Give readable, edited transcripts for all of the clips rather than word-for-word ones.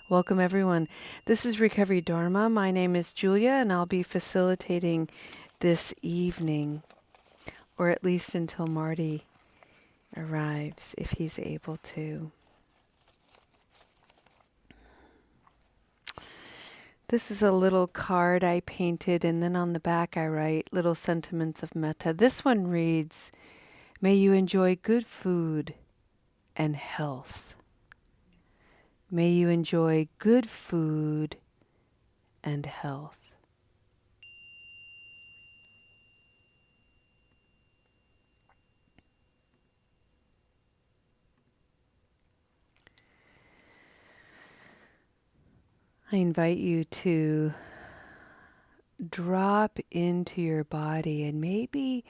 Welcome, everyone. This is Recovery Dharma. My name is Julia, and I'll be facilitating this evening, or at least until Marty arrives, if he's able to. This is a little card I painted, and then on the back I write little sentiments of metta. This one reads, "May you enjoy good food and health. May you enjoy good food and health." I invite you to drop into your body and maybe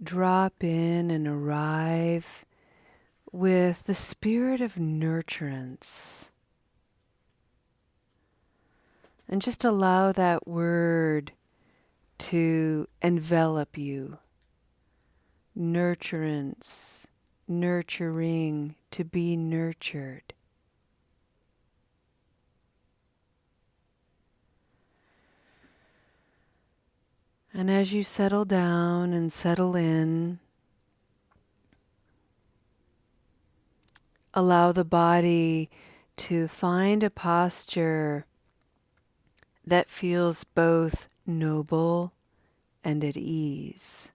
drop in and arrive with the spirit of nurturance. And just allow that word to envelop you. Nurturance, nurturing, to be nurtured. And as you settle down and settle in, allow the body to find a posture that feels both noble and at ease.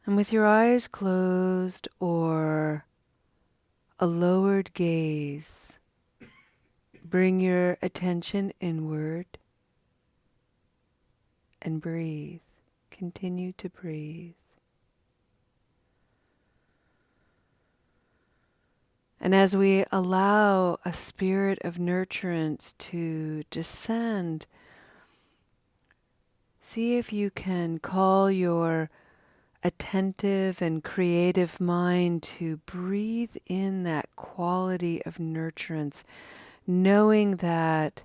And with your eyes closed or a lowered gaze, bring your attention inward and breathe. Continue to breathe. And as we allow a spirit of nurturance to descend, see if you can call your attentive and creative mind to breathe in that quality of nurturance, knowing that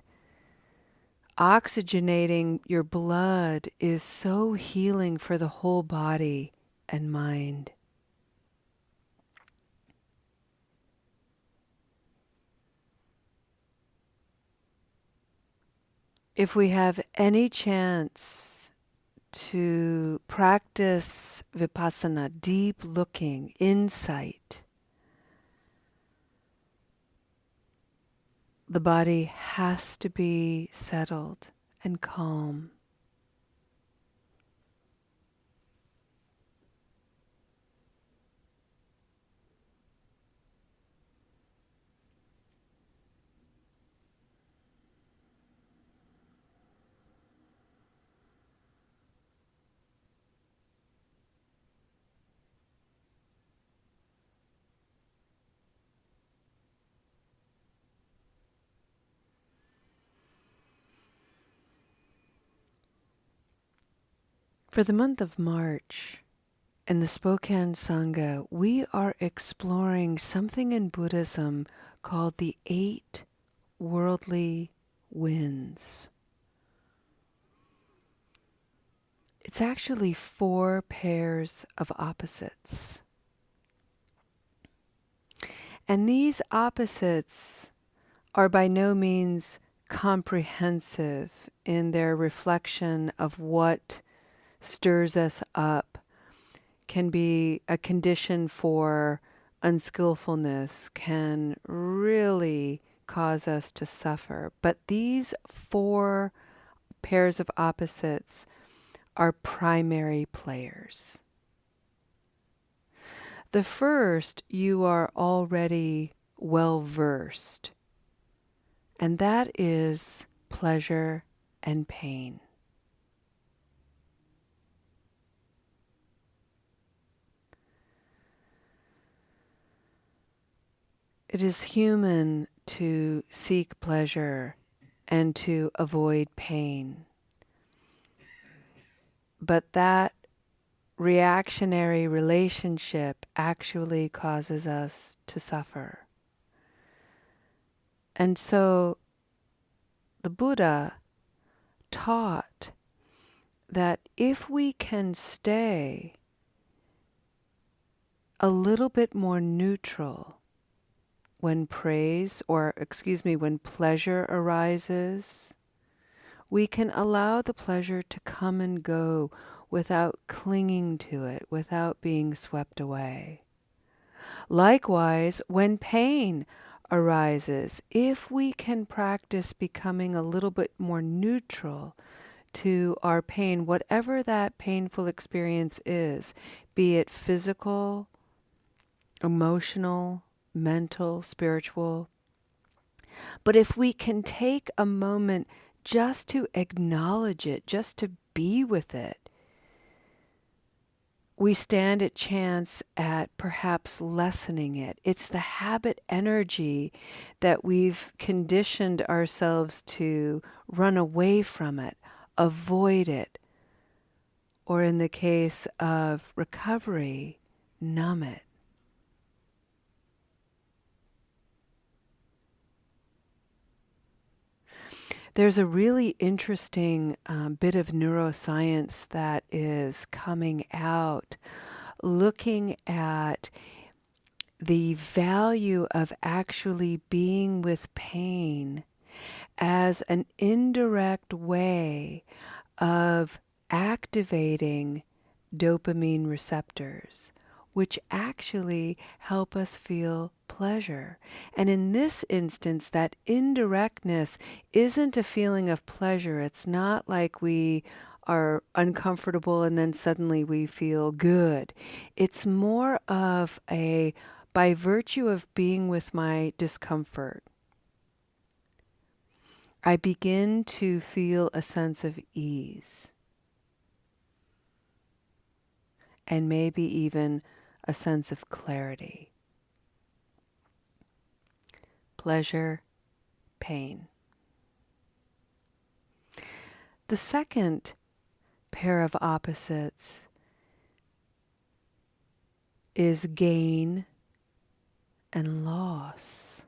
oxygenating your blood is so healing for the whole body and mind. If we have any chance to practice vipassana, deep looking, insight, the body has to be settled and calm. For the month of March, in the Spokane Sangha, we are exploring something in Buddhism called the 8 worldly winds. It's actually 4 pairs of opposites. And these opposites are by no means comprehensive in their reflection of what stirs us up, can be a condition for unskillfulness, can really cause us to suffer. But these 4 pairs of opposites are primary players. The first you are already well versed, and that is pleasure and pain. It is human to seek pleasure and to avoid pain. But that reactionary relationship actually causes us to suffer. And so the Buddha taught that if we can stay a little bit more neutral when when pleasure arises, we can allow the pleasure to come and go without clinging to it, without being swept away. Likewise, when pain arises, if we can practice becoming a little bit more neutral to our pain, whatever that painful experience is, be it physical, emotional, mental, spiritual. But if we can take a moment just to acknowledge it, just to be with it, we stand a chance at perhaps lessening it. It's the habit energy that we've conditioned ourselves to run away from it, avoid it, or in the case of recovery, numb it. There's a really interesting bit of neuroscience that is coming out looking at the value of actually being with pain as an indirect way of activating dopamine receptors, which actually help us feel pleasure. And in this instance, that indirectness isn't a feeling of pleasure. It's not like we are uncomfortable and then suddenly we feel good. It's more of by virtue of being with my discomfort, I begin to feel a sense of ease and maybe even a sense of clarity. Pleasure, pain. The second pair of opposites is gain and loss.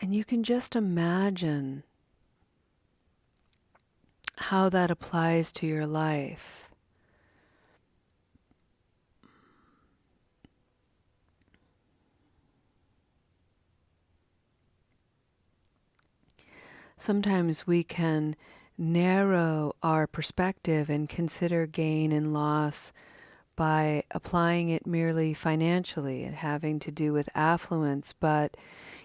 And you can just imagine how that applies to your life. Sometimes we can narrow our perspective and consider gain and loss by applying it merely financially and having to do with affluence. But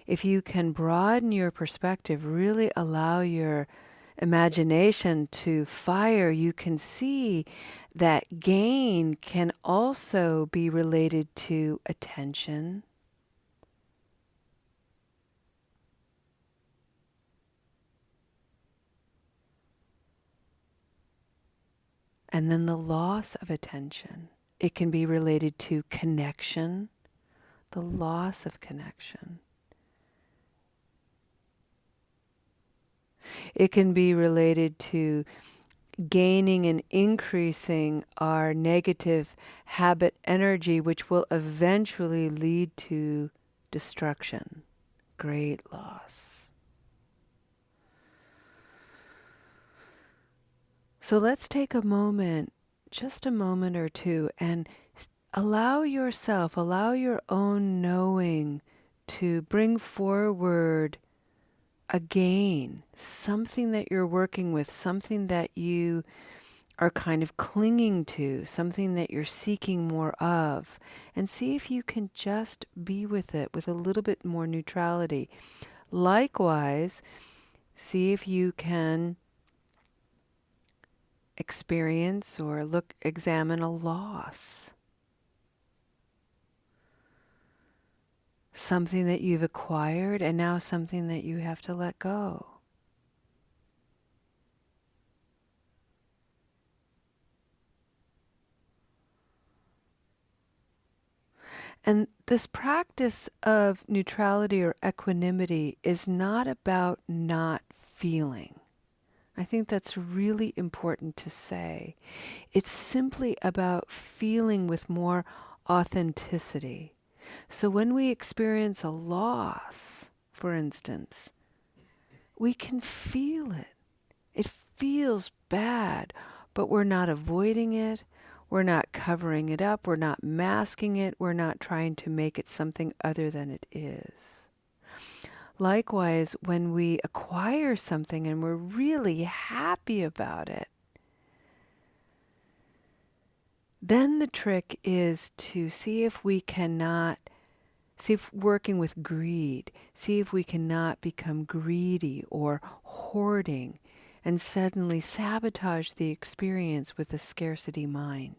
if you can broaden your perspective, really allow your imagination to fire, you can see that gain can also be related to attention, and then the loss of attention. It can be related to connection, the loss of connection. It can be related to gaining and increasing our negative habit energy, which will eventually lead to destruction, great loss. So let's take a moment, just a moment or two, and allow your own knowing to bring forward a gain, something that you're working with, something that you are kind of clinging to, something that you're seeking more of, and see if you can just be with it with a little bit more neutrality. Likewise, see if you can experience or examine a loss. Something that you've acquired and now something that you have to let go. And this practice of neutrality or equanimity is not about not feeling. I think that's really important to say. It's simply about feeling with more authenticity. So when we experience a loss, for instance, we can feel it. It feels bad, but we're not avoiding it. We're not covering it up. We're not masking it. We're not trying to make it something other than it is. Likewise, when we acquire something and we're really happy about it, then the trick is to see if we cannot, see if working with greed, see if we cannot become greedy or hoarding and suddenly sabotage the experience with a scarcity mind.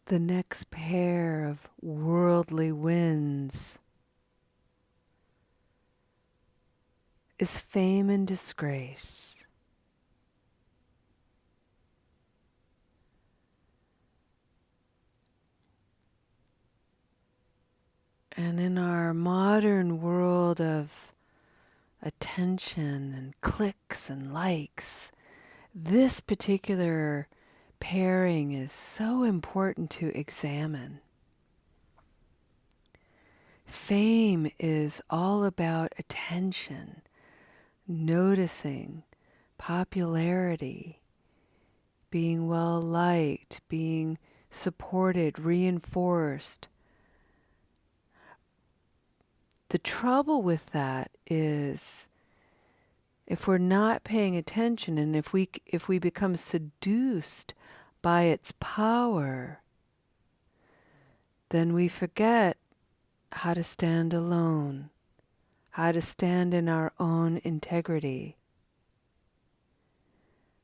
The next pair of worldly winds is fame and disgrace. And in our modern world of attention and clicks and likes, this particular pairing is so important to examine. Fame is all about attention, noticing, popularity, being well liked, being supported, reinforced. The trouble with that is if we're not paying attention and if we become seduced by its power, then we forget how to stand alone, how to stand in our own integrity,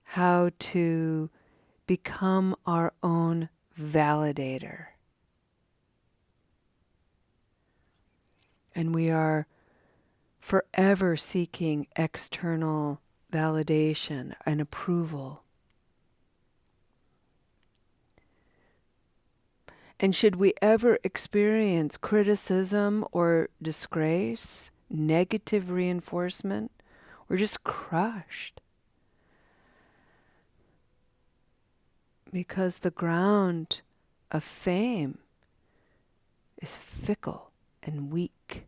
how to become our own validator. And we are forever seeking external validation and approval. And should we ever experience criticism or disgrace, negative reinforcement, we're just crushed. Because the ground of fame is fickle and weak.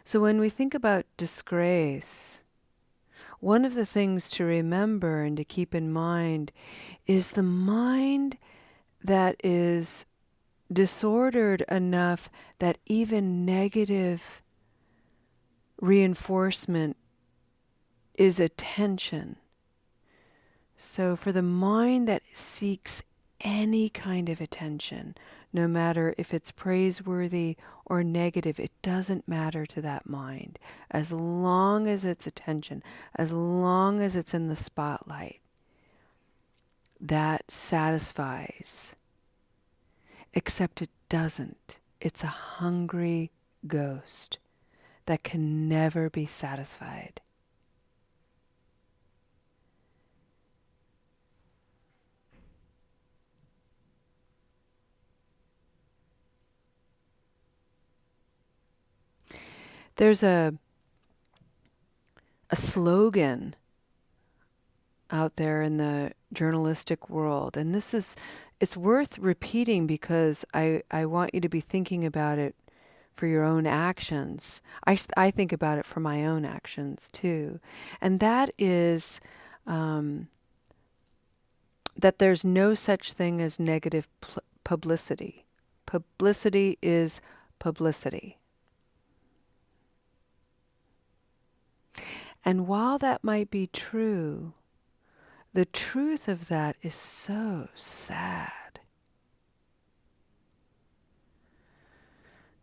So when we think about disgrace, one of the things to remember and to keep in mind is the mind that is disordered enough that even negative reinforcement is attention. So for the mind that seeks any kind of attention, no matter if it's praiseworthy or negative, it doesn't matter to that mind. As long as it's attention, as long as it's in the spotlight, that satisfies. Except it doesn't. It's a hungry ghost that can never be satisfied. There's a slogan out there in the journalistic world, and it's worth repeating because I want you to be thinking about it for your own actions. I think about it for my own actions too. And that is that there's no such thing as negative publicity. Publicity is publicity. And while that might be true, the truth of that is so sad.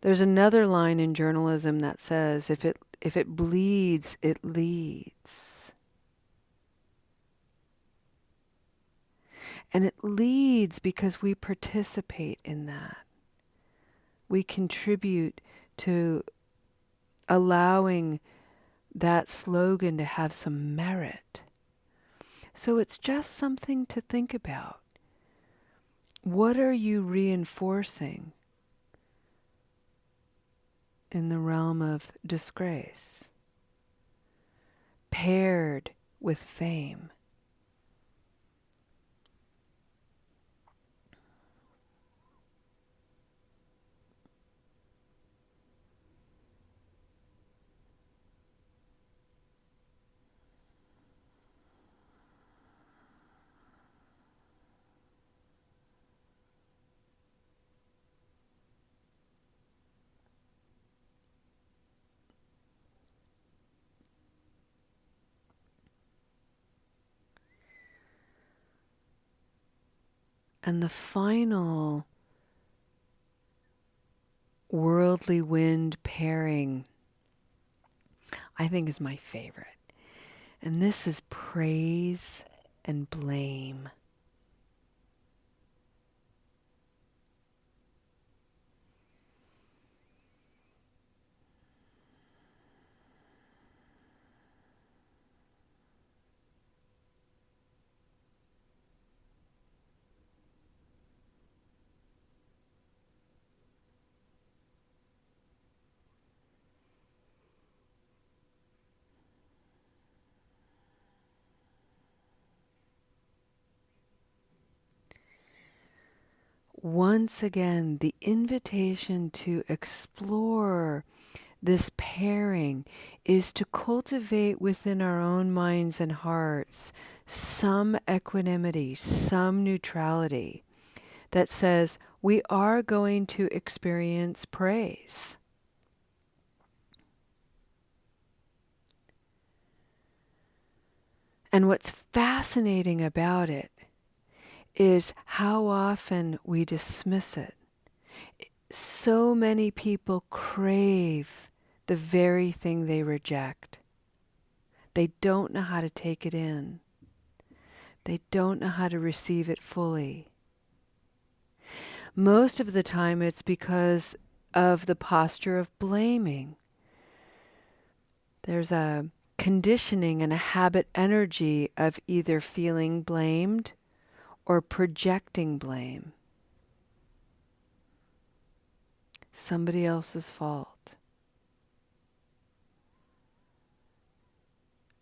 There's another line in journalism that says, if it bleeds, it leads. And it leads because we participate in that. We contribute to allowing that slogan to have some merit. So it's just something to think about. What are you reinforcing in the realm of disgrace, paired with fame? And the final worldly wind pairing, I think, is my favorite. And this is praise and blame. Once again, the invitation to explore this pairing is to cultivate within our own minds and hearts some equanimity, some neutrality that says we are going to experience praise. And what's fascinating about it is how often we dismiss it. So many people crave the very thing they reject. They don't know how to take it in. They don't know how to receive it fully. Most of the time it's because of the posture of blaming. There's a conditioning and a habit energy of either feeling blamed or projecting blame. Somebody else's fault.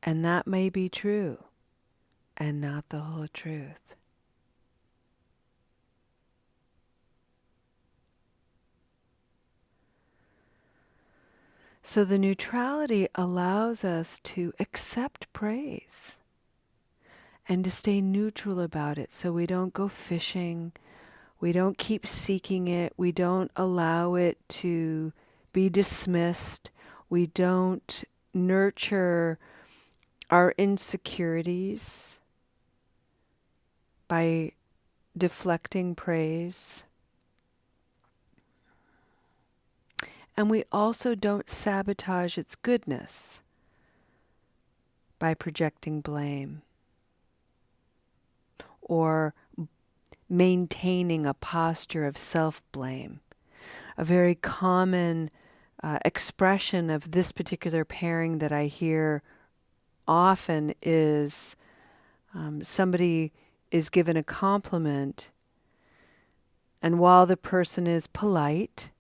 And that may be true and not the whole truth. So the neutrality allows us to accept praise and to stay neutral about it, so we don't go fishing, we don't keep seeking it, we don't allow it to be dismissed, we don't nurture our insecurities by deflecting praise. And we also don't sabotage its goodness by projecting blame or maintaining a posture of self-blame. A very common expression of this particular pairing that I hear often is somebody is given a compliment, and while the person is polite,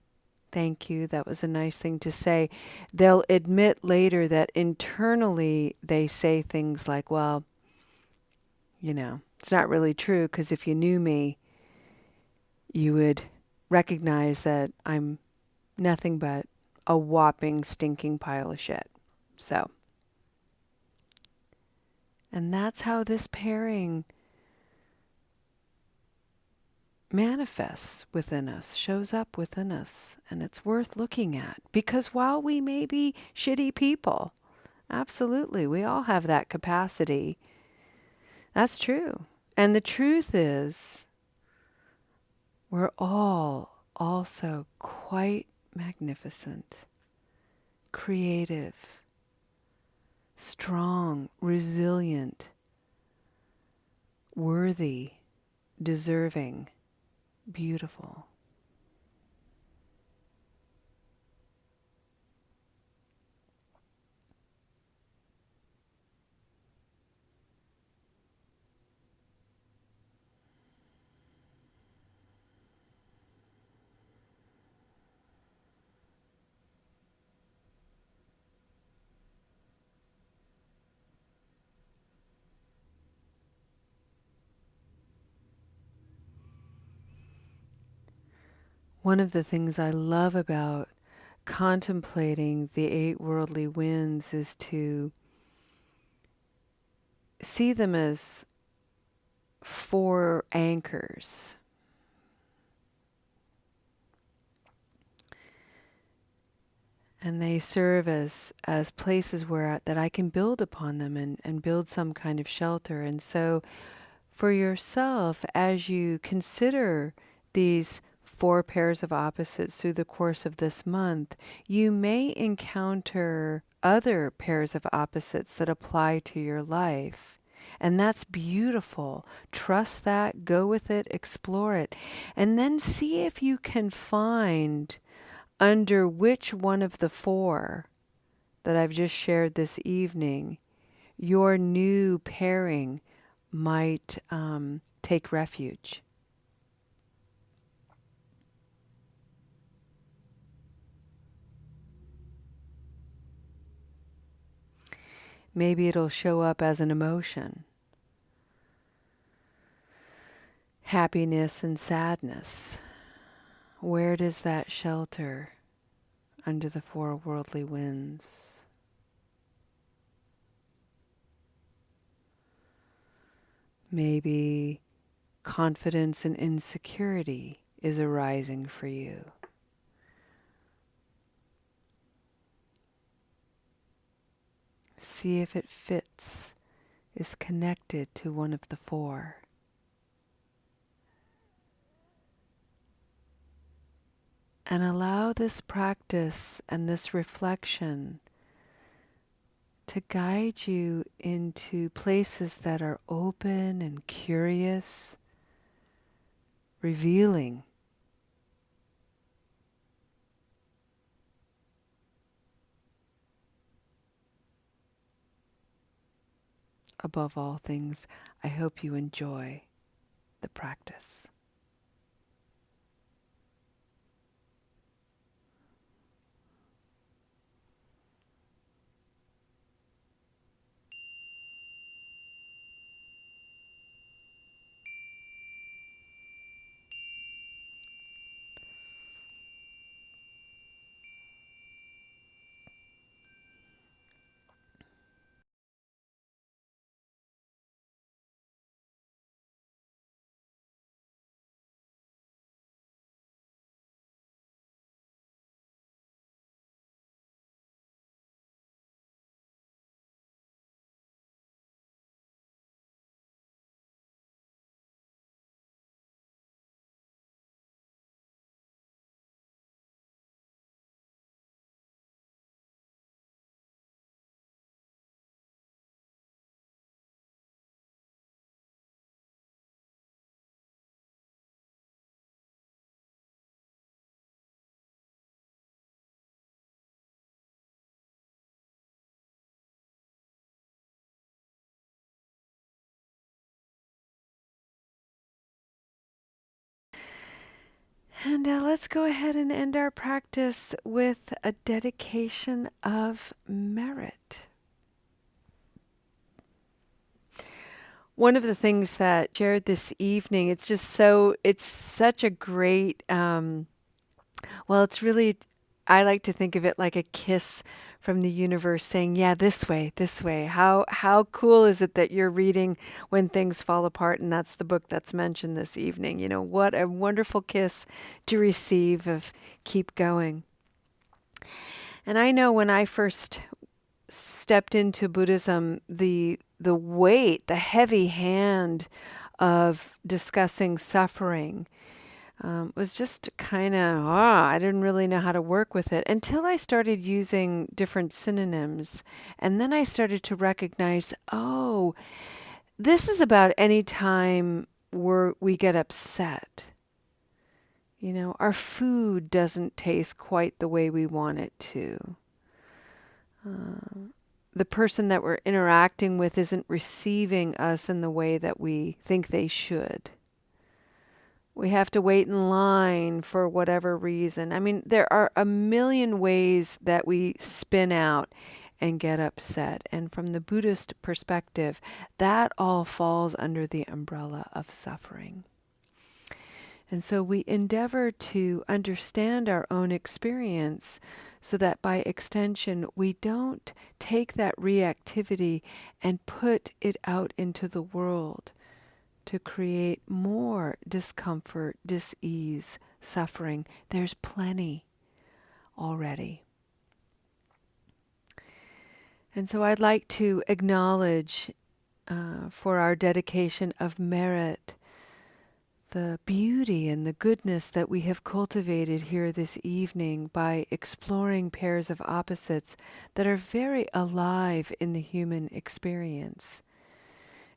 thank you, that was a nice thing to say, they'll admit later that internally they say things like, well, it's not really true, because if you knew me, you would recognize that I'm nothing but a whopping, stinking pile of shit. So, and that's how this pairing manifests within us, shows up within us, and it's worth looking at. Because while we may be shitty people, Absolutely. We all have that capacity. That's true. And the truth is, we're all also quite magnificent, creative, strong, resilient, worthy, deserving, beautiful. One of the things I love about contemplating the eight worldly winds is to see them as four anchors. And they serve as places where that I can build upon them and build some kind of shelter. And so for yourself, as you consider these four pairs of opposites through the course of this month, you may encounter other pairs of opposites that apply to your life. And that's beautiful. Trust that, go with it, explore it, and then see if you can find under which one of the four that I've just shared this evening your new pairing might take refuge. Maybe it'll show up as an emotion, happiness and sadness. Where does that shelter under the four worldly winds? Maybe confidence and insecurity is arising for you. See if it fits, is connected to one of the four. And allow this practice and this reflection to guide you into places that are open and curious, revealing. Above all things, I hope you enjoy the practice. And let's go ahead and end our practice with a dedication of merit. One of the things that shared this evening, it's such a great, it's really, I like to think of it like a kiss from the universe saying, yeah, this way, this way. How cool is it that you're reading When Things Fall Apart, and that's the book that's mentioned this evening. You know, what a wonderful kiss to receive of keep going. And I know when I first stepped into Buddhism, the weight, the heavy hand of discussing suffering was just kind of, I didn't really know how to work with it until I started using different synonyms. And then I started to recognize, oh, this is about any time we get upset. You know, our food doesn't taste quite the way we want it to. The person that we're interacting with isn't receiving us in the way that we think they should. We have to wait in line for whatever reason. I mean, there are a million ways that we spin out and get upset. And from the Buddhist perspective, that all falls under the umbrella of suffering. And so we endeavor to understand our own experience so that by extension, we don't take that reactivity and put it out into the world to create more discomfort, dis-ease, suffering. There's plenty already. And so I'd like to acknowledge for our dedication of merit the beauty and the goodness that we have cultivated here this evening by exploring pairs of opposites that are very alive in the human experience.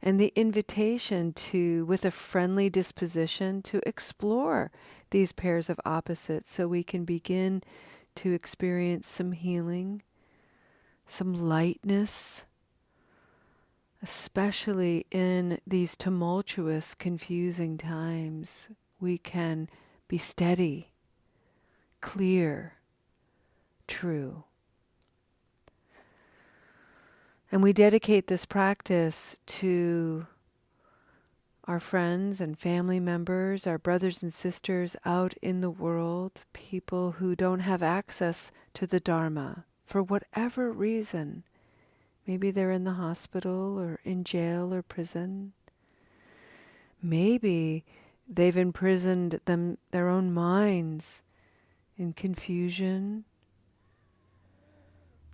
And the invitation to, with a friendly disposition, to explore these pairs of opposites so we can begin to experience some healing, some lightness, especially in these tumultuous, confusing times. We can be steady, clear, true. And we dedicate this practice to our friends and family members, our brothers and sisters out in the world, people who don't have access to the Dharma for whatever reason. Maybe they're in the hospital or in jail or prison. Maybe they've imprisoned their own minds in confusion,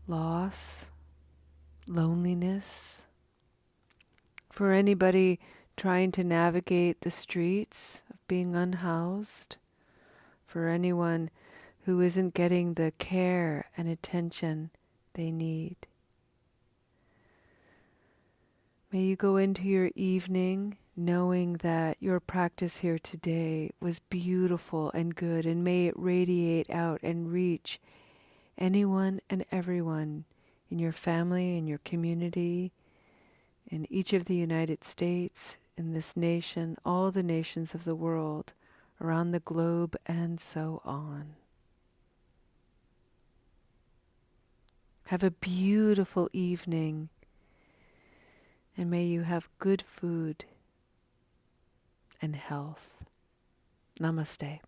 loss, loneliness. For anybody trying to navigate the streets of being unhoused, for anyone who isn't getting the care and attention they need. May you go into your evening knowing that your practice here today was beautiful and good, and may it radiate out and reach anyone and everyone in your family, in your community, in each of the United States, in this nation, all the nations of the world, around the globe, and so on. Have a beautiful evening, and may you have good food and health. Namaste.